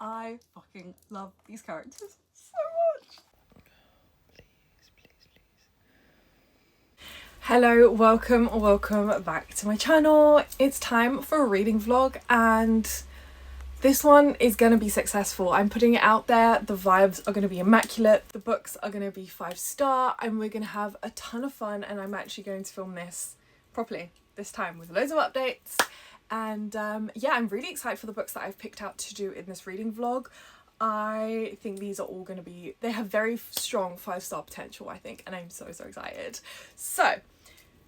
I fucking love these characters so much. Please. Hello, welcome back to my channel. It's time for a reading vlog, and this one is going to be successful. I'm putting it out there. The vibes are going to be immaculate. The books are going to be 5-star, and we're going to have a ton of fun, and I'm actually going to film this properly this time with loads of updates. And yeah, I'm really excited for the books that I've picked out to do in this reading vlog. I think these are all going to be, they have very strong 5-star potential, I think, and I'm so excited. So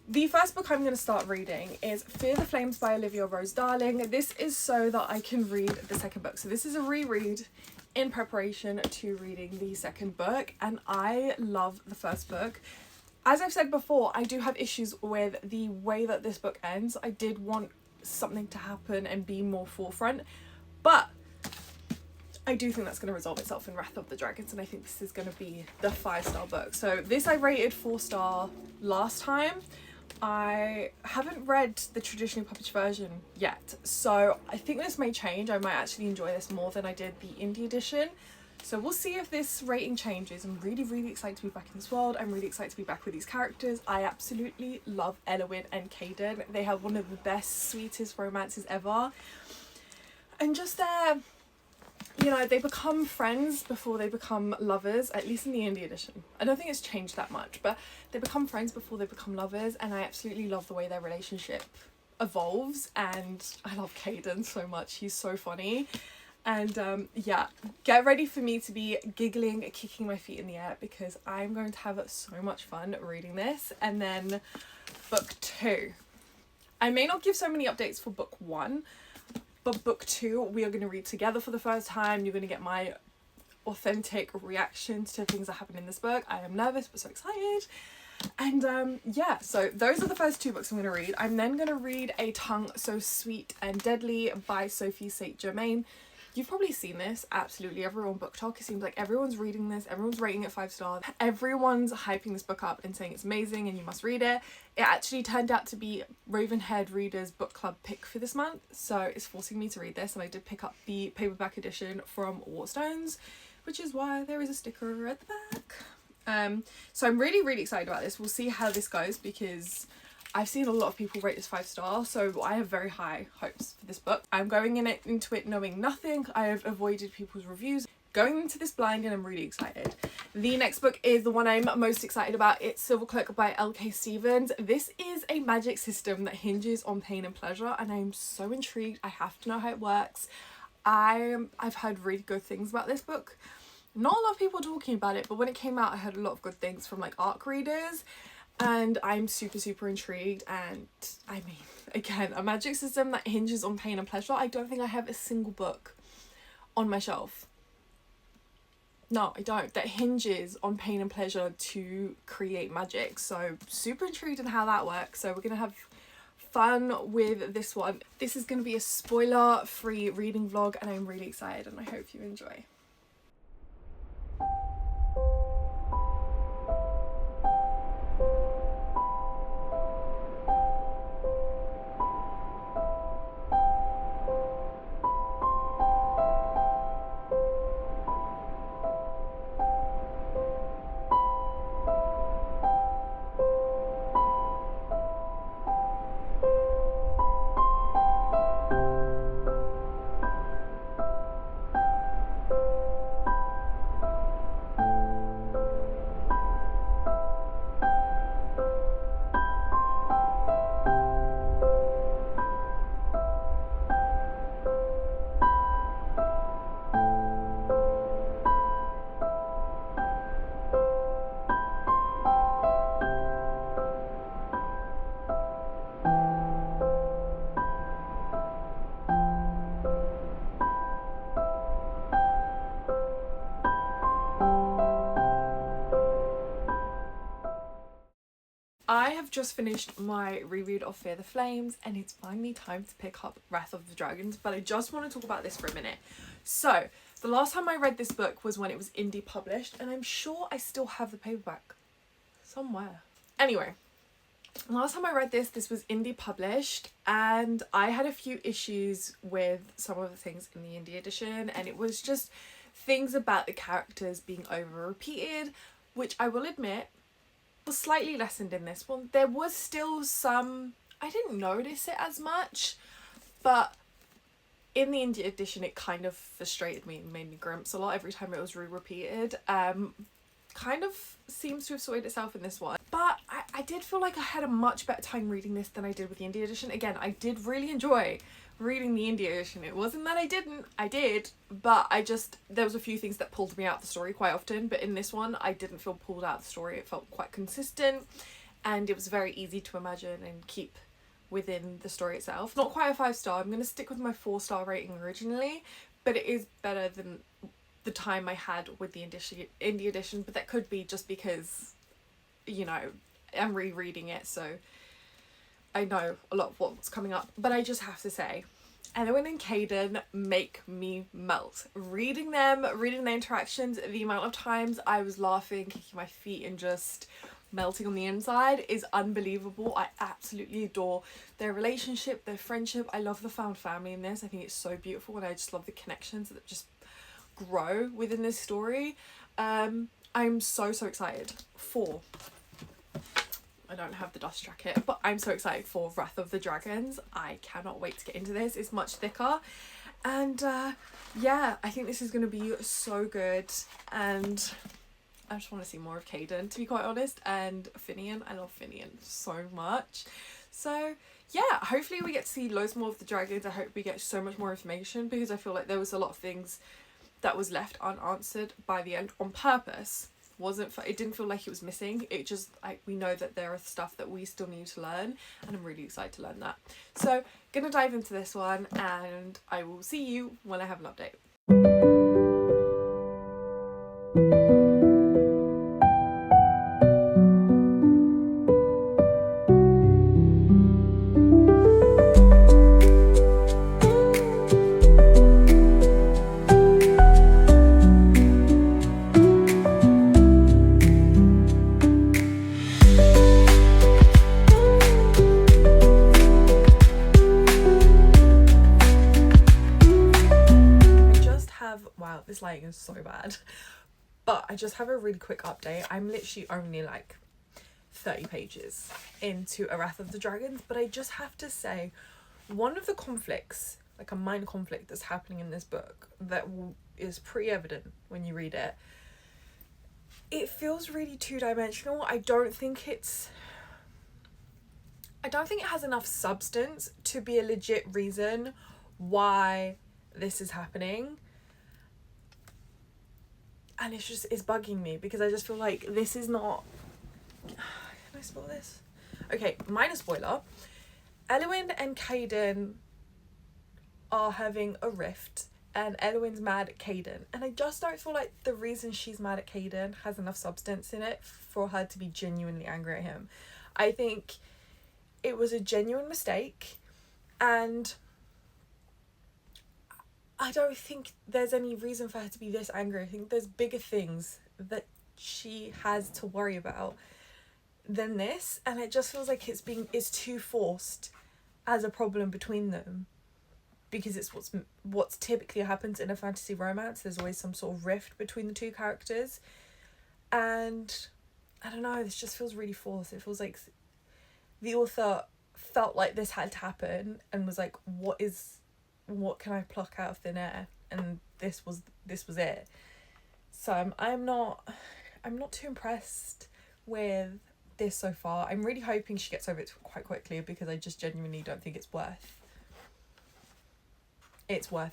the first book I'm going to start reading is Fear the Flames by Olivia Rose Darling. This is so that I can read the second book. So this is a reread in preparation to reading the second book, and I love the first book. As I've said before, I do have issues with the way that this book ends. I did want something to happen and be more forefront, but I do think that's going to resolve itself in Wrath of the Dragons, and I think this is going to be the 5-star book. So this I rated 4-star last time. I haven't read the traditionally published version yet, so I think this may change. I might actually enjoy this more than I did the indie edition. So we'll see if this rating changes. I'm really excited to be back in this world. I'm really excited to be back with these characters. I absolutely love Elowyn and Caden. They have one of the best, sweetest romances ever. And just their, you know, they become friends before they become lovers, at least in the indie edition. I don't think it's changed that much, but they become friends before they become lovers, and I absolutely love the way their relationship evolves. And I love Caden so much. He's so funny. And yeah, get ready for me to be giggling, kicking my feet in the air, because I'm going to have so much fun reading this. And then book 2. I may not give so many updates for book 1, but book 2 we are going to read together for the first time. You're going to get my authentic reactions to things that happen in this book. I am nervous but so excited. And yeah, so those are the first 2 books I'm going to read. I'm then going to read A Tongue So Sweet and Deadly by Sophie St. Germain. You've probably seen this, absolutely everyone BookTok. It seems like everyone's reading this, everyone's rating it 5 stars, everyone's hyping this book up and saying it's amazing and you must read it. It actually turned out to be Ravenhead Readers Book Club pick for this month, so it's forcing me to read this, and I did pick up the paperback edition from Waterstones, which is why there is a sticker at the back. So I'm really excited about this. We'll see how this goes, because I've seen a lot of people rate this 5 stars, so I have very high hopes for this book. I'm going into it knowing nothing. I have avoided people's reviews, going into this blind, and I'm really excited. The next book is the one I'm most excited about. It's Silver Cloak by L.K. Stevens. This is a magic system that hinges on pain and pleasure, and I'm so intrigued. I have to know how it works. I've heard really good things about this book. Not a lot of people talking about it, but when it came out I heard a lot of good things from like ARC readers. And I'm super intrigued. And I mean, again, a magic system that hinges on pain and pleasure. I don't think I have a single book on my shelf. No, I don't. That hinges on pain and pleasure to create magic. So super intrigued in how that works. So we're going to have fun with this one. This is going to be a spoiler-free reading vlog, and I'm really excited, and I hope you enjoy. I have just finished my reread of Fear the Flames, and it's finally time to pick up Wrath of the Dragons, but I just want to talk about this for a minute. So, the last time I read this book was when it was indie published, and I'm sure I still have the paperback somewhere. Anyway, Last time I read this was indie published, and I had a few issues with some of the things in the indie edition, and it was just things about the characters being over repeated, which I will admit was slightly lessened in this one. There was still some, I didn't notice it as much, but in the indie edition it kind of frustrated me and made me grimps a lot every time it was repeated. Kind of seems to have sorted itself in this one, but I did feel like I had a much better time reading this than I did with the indie edition. Again, I did really enjoy reading the indie edition. It wasn't that I didn't, I did, but there was a few things that pulled me out of the story quite often, but in this one I didn't feel pulled out of the story. It felt quite consistent, and it was very easy to imagine and keep within the story itself. Not quite a 5-star, I'm going to stick with my 4-star rating originally, but it is better than the time I had with the indie edition, but that could be just because, you know, I'm rereading it, so I know a lot of what's coming up. But I just have to say, Elwyn and Caden make me melt. Reading their interactions, the amount of times I was laughing, kicking my feet and just melting on the inside is unbelievable. I absolutely adore their relationship, their friendship. I love the found family in this. I think it's so beautiful, and I just love the connections that just grow within this story. I'm so excited for, I don't have the dust jacket, but I'm so excited for Wrath of the Dragons. I cannot wait to get into this. It's much thicker, and yeah, I think this is going to be so good, and I just want to see more of Caden, to be quite honest, and Finian. I love Finian so much. So yeah, hopefully we get to see loads more of the dragons. I hope we get so much more information, because I feel like there was a lot of things that was left unanswered by the end on purpose. It didn't feel like it was missing. It just, we know that there are stuff that we still need to learn, and I'm really excited to learn that. So gonna dive into this one, and I will see you when I have an update. Wow, this lighting is so bad, but I just have a really quick update. I'm literally only like 30 pages into A Wrath of the Dragons, but I just have to say, one of the conflicts, like a minor conflict that's happening in this book that is pretty evident when you read it, it feels really two-dimensional. I don't think it has enough substance to be a legit reason why this is happening. And it's bugging me, because I just feel like this is not... Can I spoil this? Okay, minor spoiler. Elwyn and Caden are having a rift, and Elwyn's mad at Caden. And I just don't feel like the reason she's mad at Caden has enough substance in it for her to be genuinely angry at him. I think it was a genuine mistake, and I don't think there's any reason for her to be this angry. I think there's bigger things that she has to worry about than this, and it just feels like it's too forced as a problem between them, because it's what's typically happens in a fantasy romance. There's always some sort of rift between the two characters, and I don't know, this just feels really forced. It feels like the author felt like this had to happen and was like, what can I pluck out of thin air, and this was it. So I'm not too impressed with this so far. I'm really hoping she gets over it quite quickly, because I just genuinely don't think it's worth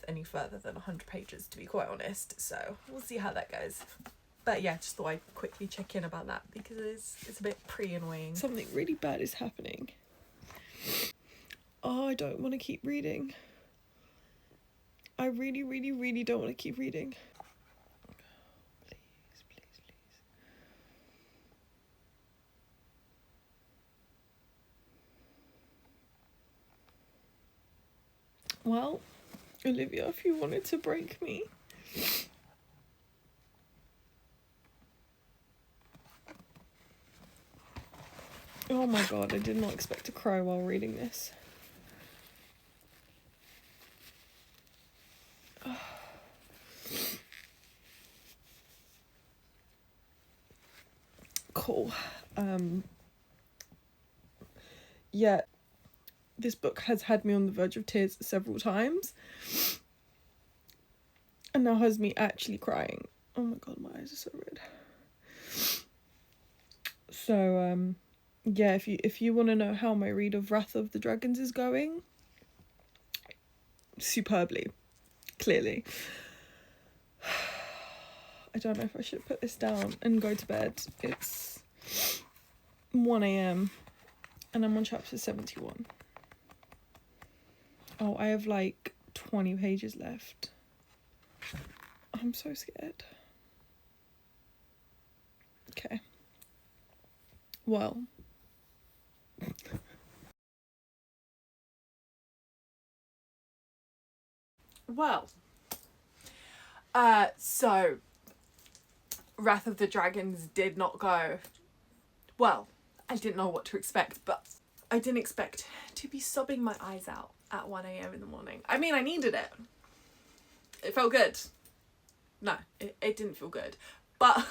any further than 100 pages, to be quite honest. So we'll see how that goes. But yeah, just thought I'd quickly check in about that, because it's a bit pretty annoying. Something really bad is happening. Oh, I don't want to keep reading. I really, really, really don't want to keep reading. Please. Well, Olivia, if you wanted to break me. Oh, Oh my god, I did not expect to cry while reading this. Cool. Yeah, this book has had me on the verge of tears several times. And now has me actually crying. Oh my god, my eyes are so red. So, yeah, if you want to know how my read of Wrath of the Dragons is going, superbly, clearly. I don't know if I should put this down and go to bed. It's 1 a.m. and I'm on chapter 71. Oh, I have like 20 pages left. I'm so scared. Okay. Well. So Wrath of the Dragons did not go well. I didn't know what to expect, but I didn't expect to be sobbing my eyes out at 1 a.m. in the morning. I mean, I needed it. It felt good. No, it didn't feel good. But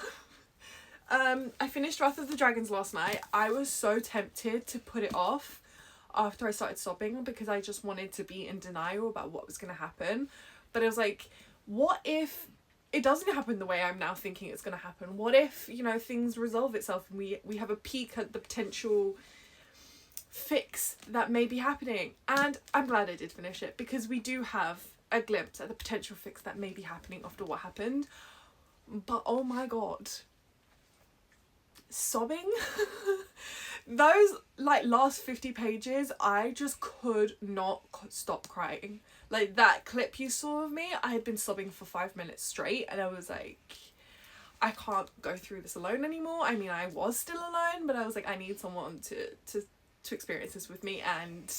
I finished Wrath of the Dragons last night. I was so tempted to put it off after I started sobbing because I just wanted to be in denial about what was going to happen. But I was like, what if it doesn't happen the way I'm now thinking it's going to happen? What if, you know, things resolve itself and we have a peek at the potential fix that may be happening? And I'm glad I did finish it because we do have a glimpse at the potential fix that may be happening after what happened. But oh my god, sobbing. Those like last 50 pages, I just could not stop crying. Like that clip you saw of me, I had been sobbing for 5 minutes straight and I was like, I can't go through this alone anymore. I mean, I was still alone, but I was like, I need someone to experience this with me. And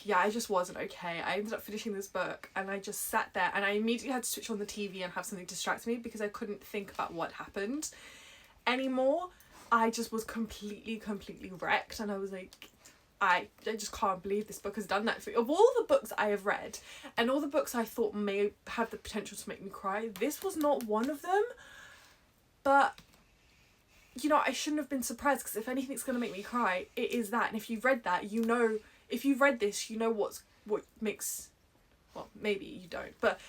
yeah, I just wasn't okay. I ended up finishing this book and I just sat there and I immediately had to switch on the TV and have something distract me because I couldn't think about what happened anymore. I just was completely wrecked and I was like, I just can't believe this book has done that for me. Of all the books I have read and all the books I thought may have the potential to make me cry, this was not one of them. But you know, I shouldn't have been surprised because if anything's going to make me cry, it is that. And if you've read that, you know, if you've read this, you know what makes, well, maybe you don't, but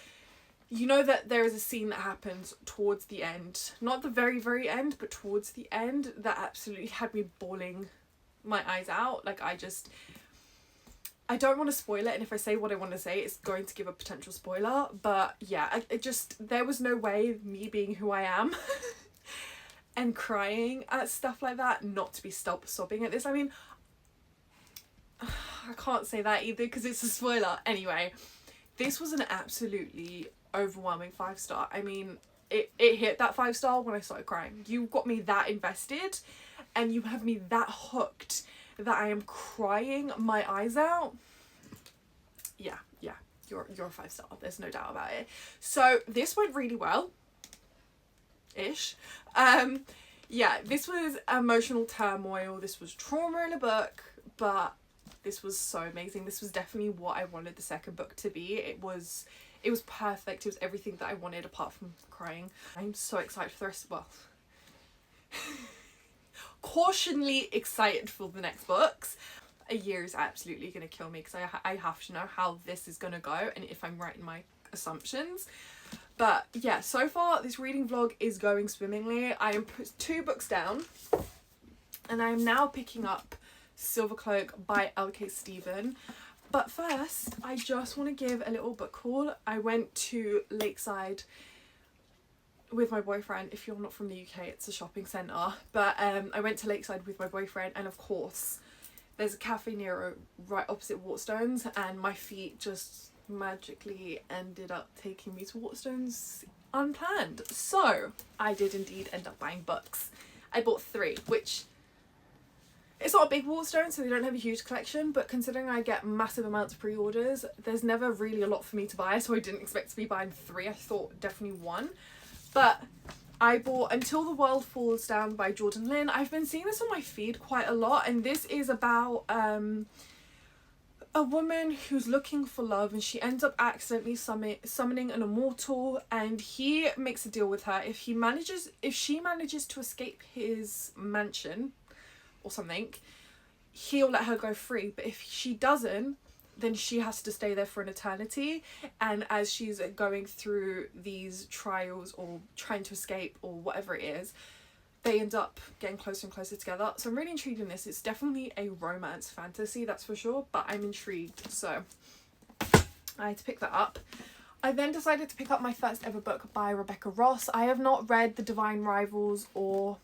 you know that there is a scene that happens towards the end, not the very end, but towards the end, that absolutely had me bawling my eyes out. Like I don't want to spoil it, and if I say what I want to say, it's going to give a potential spoiler. But yeah, there was no way me being who I am and crying at stuff like that not to be sobbing at this. I mean, I can't say that either because it's a spoiler. Anyway, this was an absolutely overwhelming 5-star. I mean, it hit that 5-star when I started crying. You got me that invested and you have me that hooked that I am crying my eyes out. Yeah, you're a 5-star. There's no doubt about it. So this went really well ish. Yeah, this was emotional turmoil. This was trauma in a book, but this was so amazing. This was definitely what I wanted the second book to be. It was perfect. It was everything that I wanted apart from crying. I'm so excited for the rest of, well, cautionally excited for the next books. A year is absolutely going to kill me because I have to know how this is going to go and if I'm right in my assumptions. But yeah, so far this reading vlog is going swimmingly. I am 2 books down and I am now picking up Silver Cloak by L.K. Stephen. But first, I just want to give a little book haul. I went to Lakeside with my boyfriend. If you're not from the UK, it's a shopping centre. But I went to Lakeside with my boyfriend, and of course, there's a Cafe Nero right opposite Waterstones, and my feet just magically ended up taking me to Waterstones unplanned. So I did indeed end up buying books. I bought 3, which it's not a big Waterstone, so they don't have a huge collection, but considering I get massive amounts of pre-orders, there's never really a lot for me to buy, so I didn't expect to be buying 3. I thought definitely 1. But I bought Until the World Falls Down by Jordan Lynn. I've been seeing this on my feed quite a lot, and this is about a woman who's looking for love, and she ends up accidentally summoning an immortal, and he makes a deal with her. If she manages to escape his mansion or something, he'll let her go free. But if she doesn't, then she has to stay there for an eternity. And as she's going through these trials or trying to escape or whatever it is, they end up getting closer and closer together. So I'm really intrigued in this. It's definitely a romance fantasy, that's for sure, but I'm intrigued, so I had to pick that up. I then decided to pick up my first ever book by Rebecca Ross. I have not read The Divine Rivals or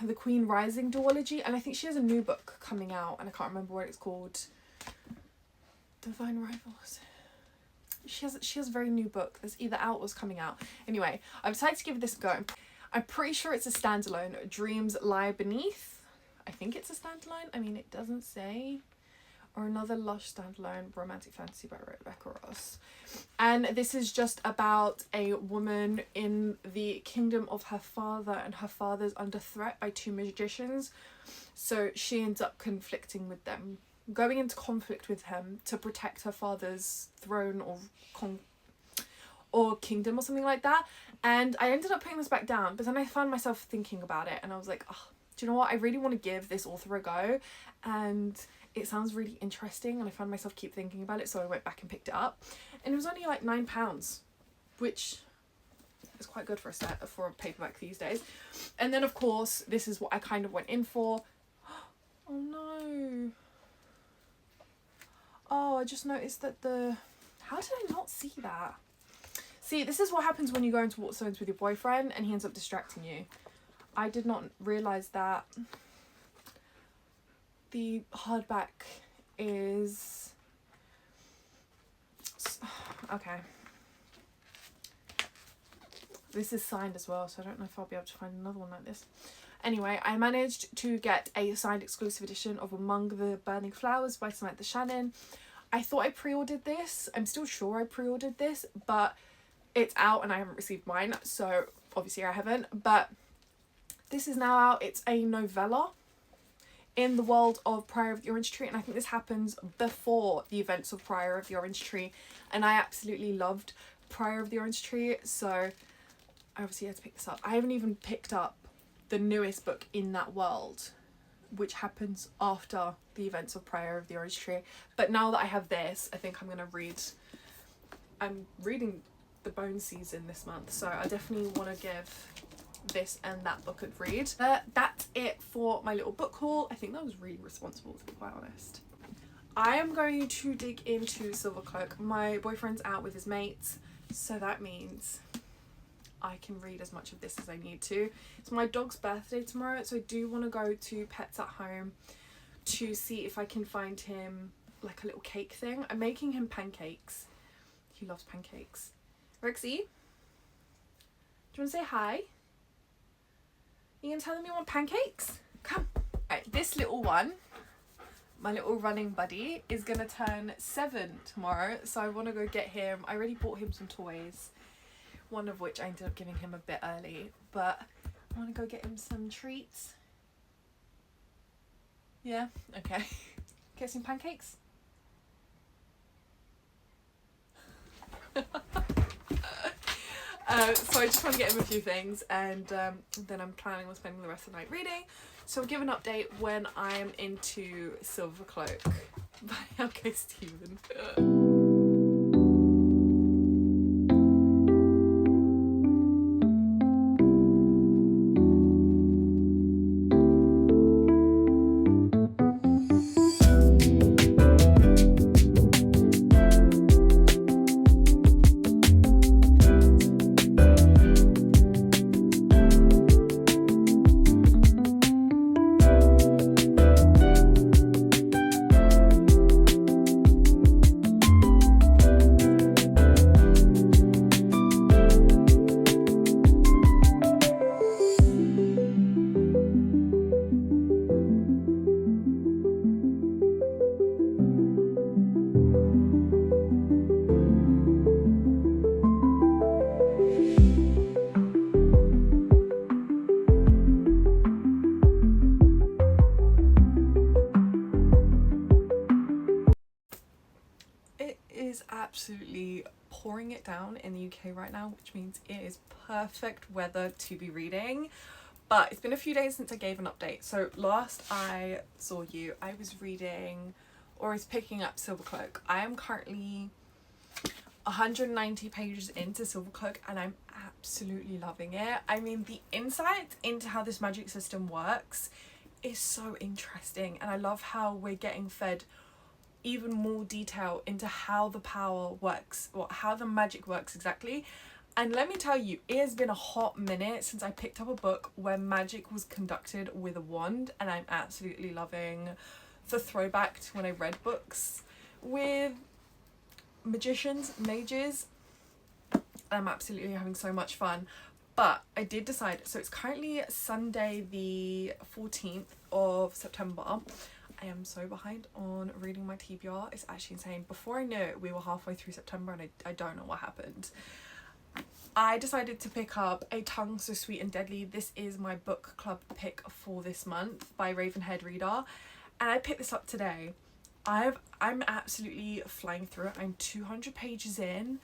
The Queen Rising duology, and I think she has a new book coming out, and I can't remember what it's called. Divine Rivals. She has a very new book that's either out or is coming out. Anyway, I've decided to give this a go. I'm pretty sure it's a standalone. Dreams Lie Beneath. I think it's a standalone. I mean, it doesn't say. Or another lush standalone romantic fantasy by Rebecca Ross. And this is just about a woman in the kingdom of her father, and her father's under threat by two magicians. So she ends up conflicting with them, going into conflict with him to protect her father's throne or kingdom or something like that. And I ended up putting this back down, but then I found myself thinking about it, and I was like, oh, do you know what? I really want to give this author a go, and it sounds really interesting, and I found myself keep thinking about it, so I went back and picked it up, and it was only like £9, which is quite good for a paperback these days. And then of course this is what I kind of went in for. Oh no. Oh, I just noticed that how did I not see that? See, this is what happens when you go into Waterstones with your boyfriend and he ends up distracting you. I did not realise that the hardback is... Okay. This is signed as well, so I don't know if I'll be able to find another one like this. Anyway, I managed to get a signed exclusive edition of Among the Burning Flowers by Samantha Shannon. I thought I pre-ordered this. I'm still sure I pre-ordered this, but it's out and I haven't received mine, so obviously I haven't. But this is now out. It's a novella in the world of Prior of the Orange Tree, and I think this happens before the events of Prior of the Orange Tree, and I absolutely loved Prior of the Orange Tree, so I obviously had to pick this up. I haven't even picked up the newest book in that world, which happens after the events of Prior of the Orange Tree, but now that I have this, I think I'm going to read... I'm reading the Bone Season this month, so I definitely want to give this and that book a read. That's it for my little book haul. I think that was really responsible, to be quite honest. I am going to dig into Silver Cloak. My boyfriend's out with his mates, so that means I can read as much of this as I need to. It's my dog's birthday tomorrow, so I do want to go to Pets at Home to see if I can find him like a little cake thing. I'm making him pancakes. He loves pancakes. Rexy, do you want to say hi? You gonna tell them you want pancakes? Come. Alright, this little one, my little running buddy, is gonna turn 7 tomorrow, so I want to go get him. I already bought him some toys, one of which I ended up giving him a bit early, but I want to go get him some treats. Yeah, okay. Get some pancakes. So I just want to get him a few things, and then I'm planning on spending the rest of the night reading. So I'll give an update when I am into Silver Cloak. Bye, okay, Stephen. is absolutely pouring it down in the UK right now, which means it is perfect weather to be reading. But it's been a few days since I gave an update. So last I saw you, I was reading or is picking up Silver Cloak. I am currently 190 pages into Silver Cloak and I'm absolutely loving it. I mean, the insight into how this magic system works is so interesting, and I love how we're getting fed even more detail into how the power works, or how the magic works exactly. And let me tell you, it has been a hot minute since I picked up a book where magic was conducted with a wand, and I'm absolutely loving the throwback to when I read books with magicians, mages. I'm absolutely having so much fun. But I did decide, so it's currently Sunday the 14th of September. I am so behind on reading my TBR, it's actually insane. Before I knew it, we were halfway through September and I don't know what happened. I decided to pick up A Tongue So Sweet and Deadly. This is my book club pick for this month by Ravenhead Reader, and I picked this up today. I'm absolutely flying through it. I'm 200 pages in.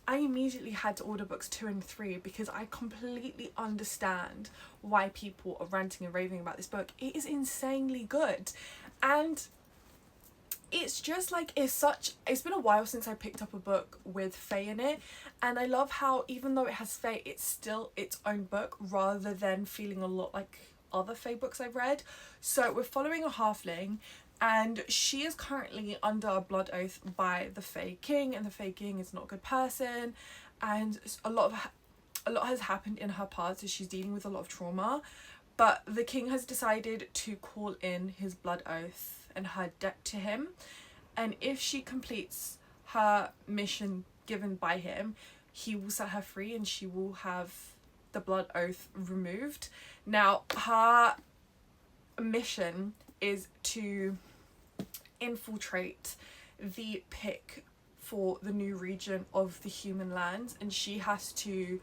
I immediately had to order books 2 and 3 because I completely understand why people are ranting and raving about this book. It is insanely good, and it's just like, it's been a while since I picked up a book with Fae in it, and I love how even though it has Fae, it's still its own book rather than feeling a lot like other Fae books I've read. So we're following a halfling, and she is currently under a blood oath by the Fae King, and the Fae King is not a good person, and a lot has happened in her past, so she's dealing with a lot of trauma. But the king has decided to call in his blood oath and her debt to him, and if she completes her mission given by him, he will set her free and she will have the blood oath removed. Now, her mission is to infiltrate the pick for the new region of the human lands, and she has to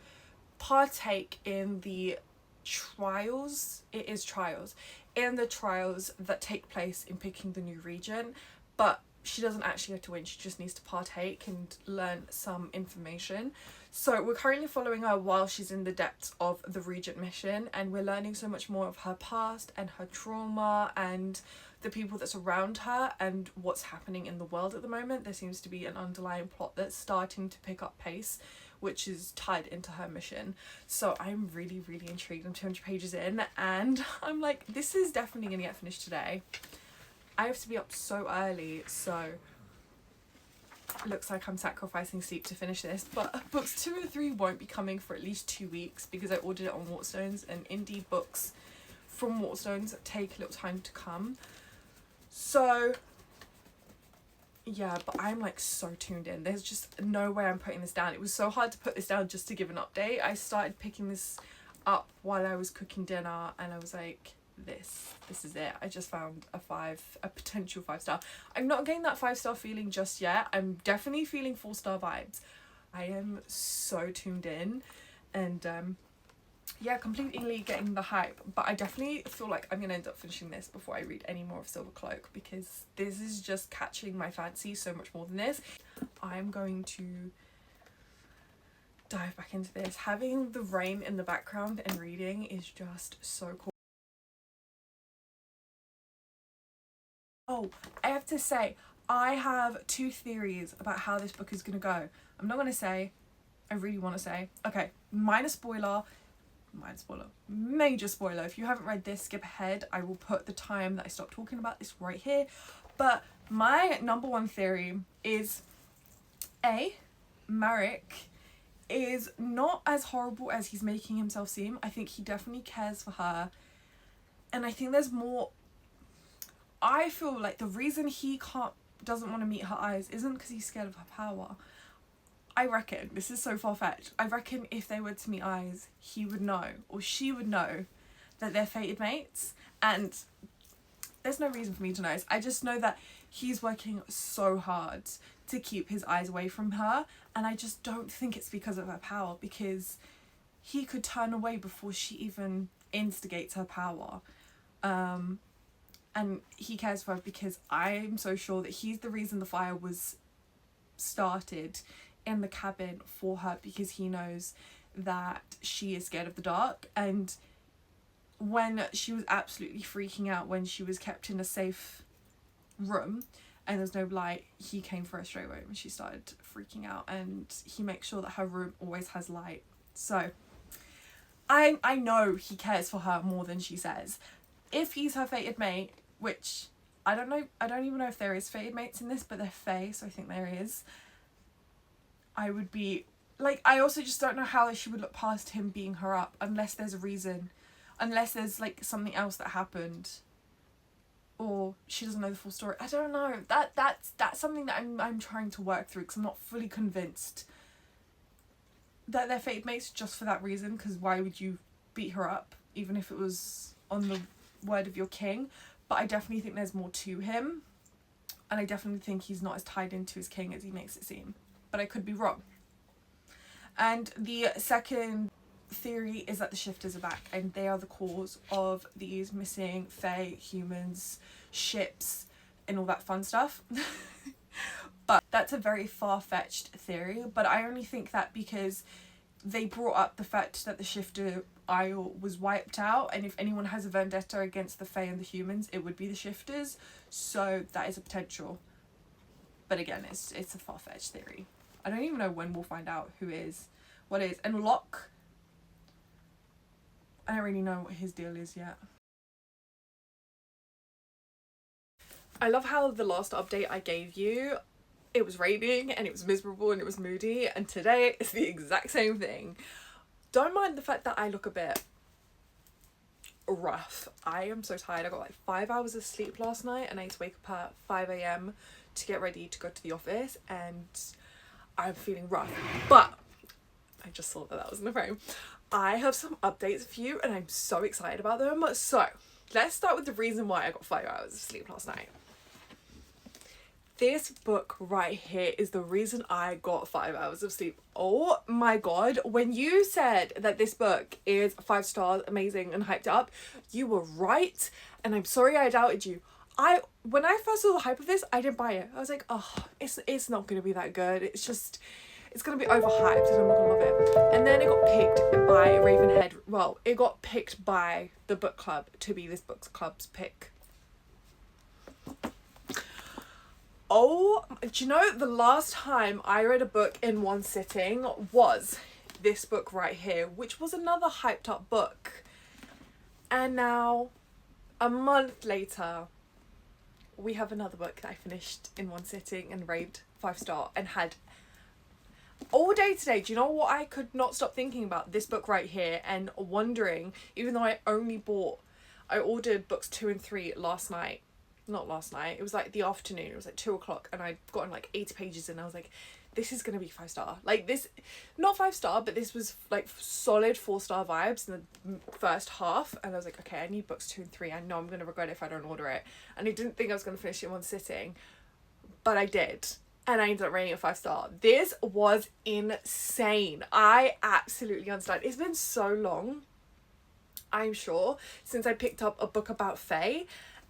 partake in the trials in the trials that take place in picking the new region. But she doesn't actually have to win, she just needs to partake and learn some information. So we're currently following her while she's in the depths of the regent mission, and we're learning so much more of her past and her trauma and the people that surround her and what's happening in the world at the moment. There seems to be an underlying plot that's starting to pick up pace, which is tied into her mission. So I'm really intrigued. I'm 200 pages in and I'm like, this is definitely gonna get finished today. I have to be up so early, so it looks like I'm sacrificing sleep to finish this. But books 2 and 3 won't be coming for at least 2 weeks because I ordered it on Waterstones, and indie books from Waterstones take a little time to come. So yeah, but I'm like so tuned in. There's just no way I'm putting this down. It was so hard to put this down just to give an update. I started picking this up while I was cooking dinner and I was like, this is it. I just found a potential 5-star. I'm not getting that 5-star feeling just yet. I'm definitely feeling 4-star vibes. I am so tuned in, and yeah, completely getting the hype. But I definitely feel like I'm gonna end up finishing this before I read any more of Silver Cloak, because this is just catching my fancy so much more than this. I'm going to dive back into this. Having the rain in the background and reading is just so cool. Oh, I have to say, I have 2 theories about how this book is going to go. I'm not going to say, I really want to say. Okay, major spoiler. If you haven't read this, skip ahead. I will put the time that I stopped talking about this right here. But my number 1 theory is, A, Marek is not as horrible as he's making himself seem. I think he definitely cares for her. And I think there's more. I feel like the reason he doesn't want to meet her eyes isn't because he's scared of her power. I reckon, this is so far-fetched, I reckon if they were to meet eyes, he would know, or she would know, that they're fated mates. And there's no reason for me to know. I just know that he's working so hard to keep his eyes away from her, and I just don't think it's because of her power, because he could turn away before she even instigates her power. and he cares for her because I'm so sure that he's the reason the fire was started in the cabin for her, because he knows that she is scared of the dark. And when she was absolutely freaking out when she was kept in a safe room and there's no light, he came for her straight away when she started freaking out, and he makes sure that her room always has light. So I know he cares for her more than she says. If he's her fated mate, which I don't know, I don't even know if there is fated mates in this, but they're fae, so I think there is. I would be like, I also just don't know how she would look past him beating her up unless there's a reason, unless there's like something else that happened, or she doesn't know the full story. I don't know. That's something that I'm trying to work through, because I'm not fully convinced that they're fated mates just for that reason. Because why would you beat her up even if it was on the word of your king? But I definitely think there's more to him, and I definitely think he's not as tied into his king as he makes it seem, but I could be wrong. And the second theory is that the shifters are back, and they are the cause of these missing fae, humans, ships, and all that fun stuff. But that's a very far-fetched theory, but I only think that because they brought up the fact that the shifter isle was wiped out, and if anyone has a vendetta against the fae and the humans, it would be the shifters. So that is a potential, but again, it's a far-fetched theory. I don't even know when we'll find out who is what is. And Locke, I don't really know what his deal is yet. I love how the last update I gave you, it was raining and it was miserable and it was moody, and today it's the exact same thing. Don't mind the fact that I look a bit rough. I am so tired. I got like 5 hours of sleep last night, and I had to wake up at 5 a.m. to get ready to go to the office, and I'm feeling rough. But I just saw that was in the frame. I have some updates for you and I'm so excited about them. So let's start with the reason why I got 5 hours of sleep last night. This book right here is the reason I got 5 hours of sleep. Oh my god, when you said that this book is 5 stars, amazing and hyped up, you were right, and I'm sorry I doubted you. When I first saw the hype of this, I didn't buy it. I was like, oh, it's not going to be that good. It's going to be overhyped and I'm not going to love it. And then it got picked by Ravenhead. Well, it got picked by the book club to be this book club's pick. Oh, do you know, the last time I read a book in one sitting was this book right here, which was another hyped up book. And now, a month later, we have another book that I finished in one sitting and raved 5-star and had all day today. Do you know what I could not stop thinking about? This book right here, and wondering, even though I ordered books 2 and 3 last night. Not last night, it was like the afternoon, it was like 2 o'clock, and I'd gotten like 80 pages in. I was like, this is gonna be 5-star. Like this, not 5-star, but this was like solid 4-star vibes in the first half. And I was like, okay, I need books 2 and 3. I know I'm gonna regret it if I don't order it. And I didn't think I was gonna finish it in one sitting, but I did. And I ended up rating it 5-star. This was insane. I absolutely understand. It's been so long, I'm sure, since I picked up a book about fae.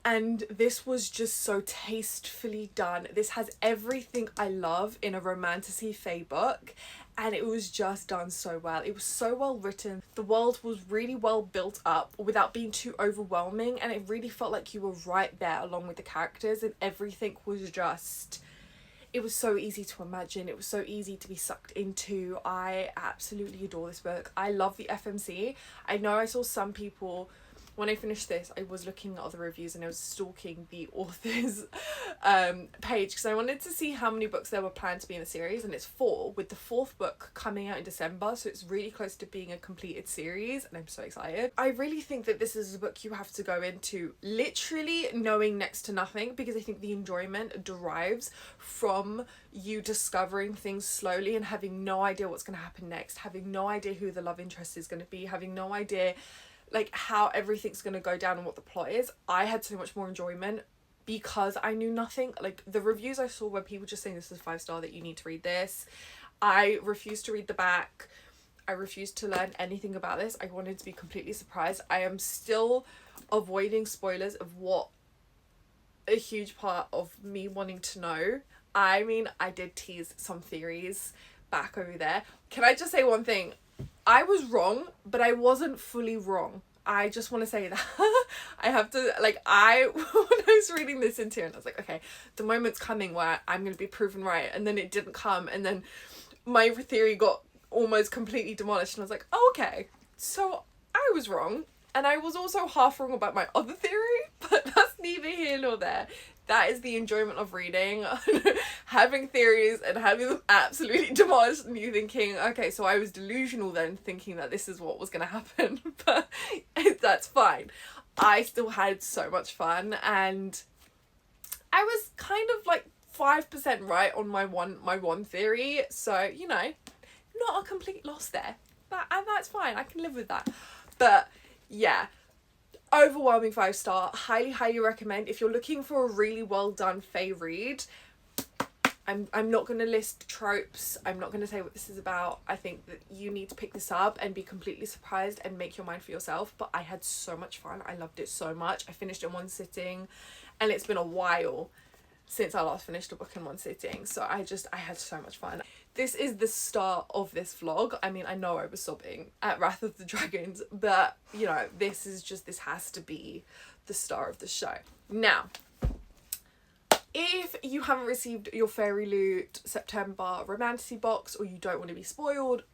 And this was just so tastefully done. This has everything I love in a romantasy fae book, and it was just done so well. It was so well written. The world was really well built up without being too overwhelming, and it really felt like you were right there along with the characters, and everything was just... It was so easy to imagine. It was so easy to be sucked into. I absolutely adore this book. I love the FMC. I know I saw some people... When I finished this, I was looking at other reviews and I was stalking the author's page, because I wanted to see how many books there were planned to be in the series, and it's 4, with the 4th book coming out in December, so it's really close to being a completed series, and I'm so excited. I really think that this is a book you have to go into literally knowing next to nothing, because I think the enjoyment derives from you discovering things slowly and having no idea what's going to happen next, having no idea who the love interest is going to be, having no idea like how everything's gonna go down and what the plot is. I had so much more enjoyment because I knew nothing. Like the reviews I saw where people just saying this is 5-star, that you need to read this. I refused to read the back. I refused to learn anything about this. I wanted to be completely surprised. I am still avoiding spoilers of what a huge part of me wanting to know. I mean, I did tease some theories back over there. Can I just say one thing? I was wrong, but I wasn't fully wrong. I just want to say that. I have to, like, when I was reading this into it, I was like, okay, the moment's coming where I'm going to be proven right. And then it didn't come. And then my theory got almost completely demolished. And I was like, oh, okay. So I was wrong. And I was also half wrong about my other theory. But that's neither here nor there. That is the enjoyment of reading, having theories and having them absolutely demolished, and you thinking, okay, so I was delusional then, thinking that this is what was going to happen, but that's fine. I still had so much fun, and I was kind of like 5% right on my one theory, so, you know, not a complete loss there, and that's fine, I can live with that. But yeah, overwhelming 5-star, highly recommend. If you're looking for a really well done Fave read, I'm not going to list tropes, I'm not going to say what this is about. I think that you need to pick this up and be completely surprised and make your mind for yourself. But I had so much fun, I loved it so much. I finished it in one sitting, and it's been a while since I last finished a book in one sitting, so I had so much fun. This is the start of this vlog. I mean, I know I was sobbing at Wrath of the Dragons, but you know, this has to be the star of the show. Now, if you haven't received your Fairy Loot September Romantasy box, or you don't want to be spoiled,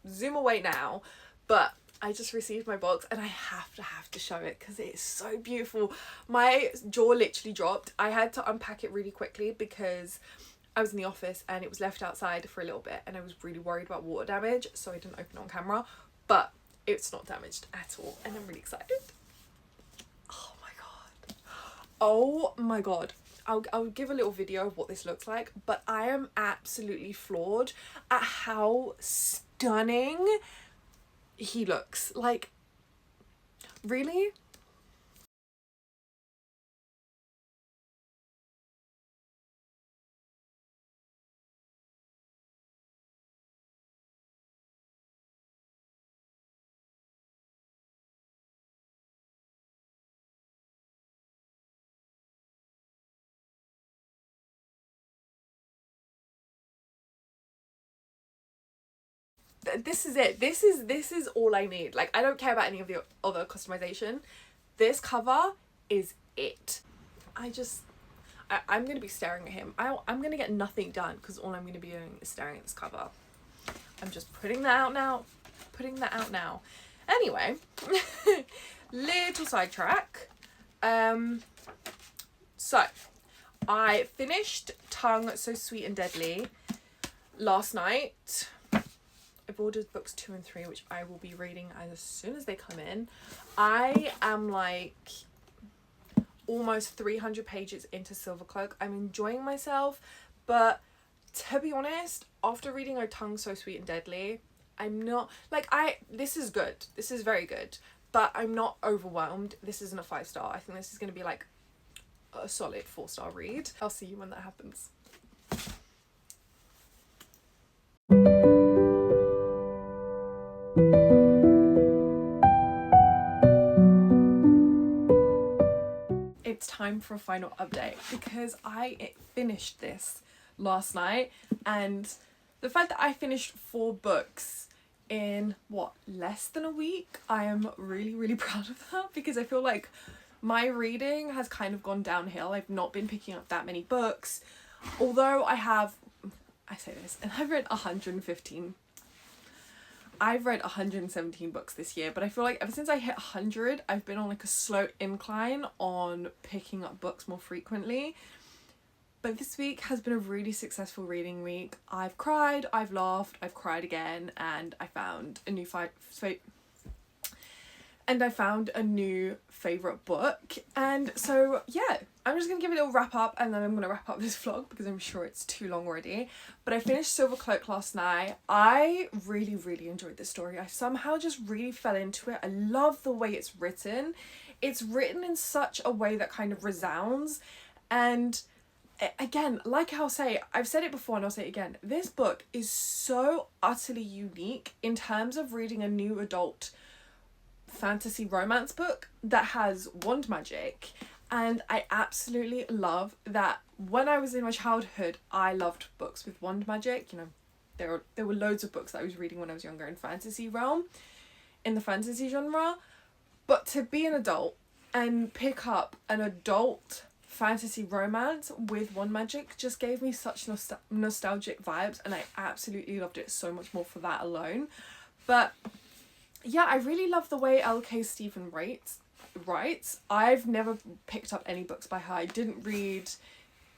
zoom away now. But I just received my box and I have to show it because it is so beautiful. My jaw literally dropped. I had to unpack it really quickly because I was in the office and it was left outside for a little bit, and I was really worried about water damage, so I didn't open it on camera. But it's not damaged at all, and I'm really excited. Oh my god. Oh my god. I'll give a little video of what this looks like, but I am absolutely floored at how stunning he looks. Like, really? This is it. This is all I need. Like, I don't care about any of the other customization. This cover is it. I'm gonna be staring at him. I'm gonna get nothing done because all I'm gonna be doing is staring at this cover. I'm just putting that out now. Anyway, little sidetrack. So I finished Tongue So Sweet and Deadly last night. I've ordered books 2 and 3, which I will be reading as soon as they come in. I am like almost 300 pages into Silvercloak. I'm enjoying myself, but to be honest, after reading A Tongue So Sweet and Deadly, I'm not like, this is good. This is very good, but I'm not overwhelmed. This isn't a 5-star. I think this is going to be like a solid 4-star read. I'll see you when that happens. It's time for a final update because I finished this last night, and the fact that I finished 4 books in what, less than a week, I am really proud of that, because I feel like my reading has kind of gone downhill. I've not been picking up that many books, although I say this, and I've read 117 books this year, but I feel like ever since I hit 100, I've been on like a slow incline on picking up books more frequently. But this week has been a really successful reading week. I've cried, I've laughed, I've cried again, and I found a new favourite book. And so yeah, I'm just gonna give it a little wrap up, and then I'm gonna wrap up this vlog because I'm sure it's too long already. But I finished Silvercloak last night. I really enjoyed this story. I somehow just really fell into it. I love the way it's written. It's written in such a way that kind of resounds, and again, like I've said it before and I'll say it again, this book is so utterly unique in terms of reading a new adult fantasy romance book that has wand magic And I absolutely love that when I was in my childhood, I loved books with wand magic. You know, there were loads of books that I was reading when I was younger in fantasy realm, in the fantasy genre. But to be an adult and pick up an adult fantasy romance with wand magic just gave me such nostalgic vibes, and I absolutely loved it so much more for that alone. But yeah, I really love the way L.K. Stephen writes. I've never picked up any books by her. I didn't read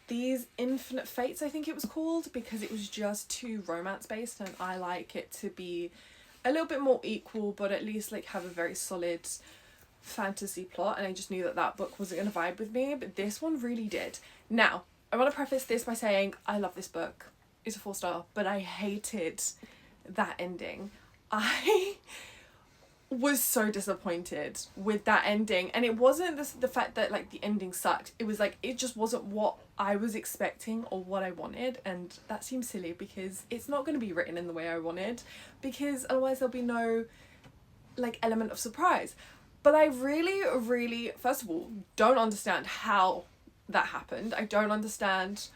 These Infinite Fates, I think it was called, because it was just too romance based, and I like it to be a little bit more equal, but at least like have a very solid fantasy plot, and I just knew that that book wasn't going to vibe with me, but this one really did. Now, I want to preface this by saying I love this book. It's a 4-star, but I hated that ending. I was so disappointed with that ending, and it wasn't the fact that like the ending sucked. It was like it just wasn't what I was expecting or what I wanted, and that seems silly because it's not going to be written in the way I wanted, because otherwise there'll be no like element of surprise. But I really, first of all, don't understand how that happened. I don't understand.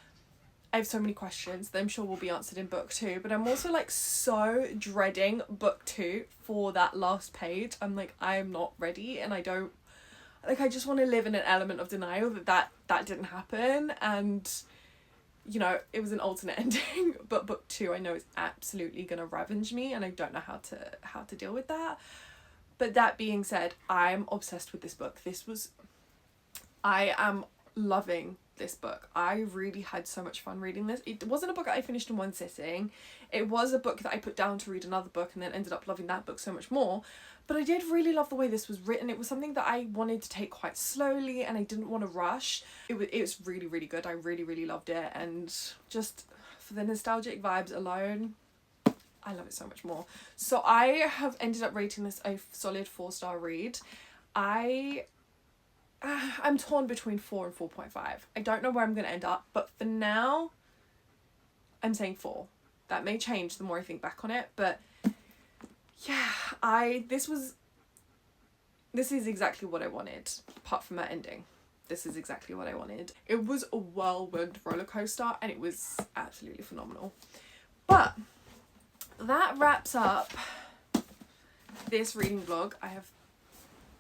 I have so many questions that I'm sure will be answered in book 2, but I'm also like so dreading book 2 for that last page. I'm like, I am not ready, and I don't, like, I just want to live in an element of denial that didn't happen, and you know, it was an alternate ending. But book 2 I know is absolutely gonna ravage me, and I don't know how to deal with that. But that being said, I'm obsessed with this book. I am loving this book. I really had so much fun reading this. It wasn't a book that I finished in one sitting. It was a book that I put down to read another book and then ended up loving that book so much more. But I did really love the way this was written. It was something that I wanted to take quite slowly, and I didn't want to rush. It was really good. I really loved it, and just for the nostalgic vibes alone, I love it so much more. So I have ended up rating this a solid 4-star read. I'm torn between 4 and 4.5. I don't know where I'm going to end up, but for now, I'm saying 4. That may change the more I think back on it, but yeah, this is exactly what I wanted, apart from that ending. This is exactly what I wanted. It was a whirlwind roller coaster, and it was absolutely phenomenal. But that wraps up this reading vlog. I have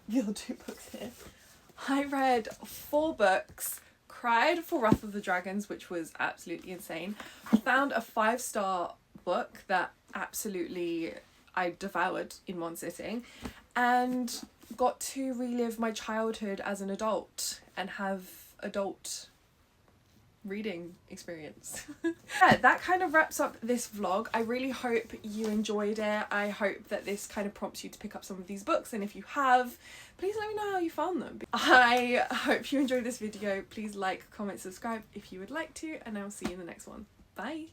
the other 2 books here. I read 4 books, cried for Wrath of the Dragons, which was absolutely insane. Found a 5-star book that absolutely I devoured in one sitting, and got to relive my childhood as an adult and have adult reading experience. Yeah, that kind of wraps up this vlog. I really hope you enjoyed it. I hope that this kind of prompts you to pick up some of these books, and if you have, please let me know how you found them. I hope you enjoyed this video. Please like, comment, subscribe if you would like to, and I'll see you in the next one. Bye!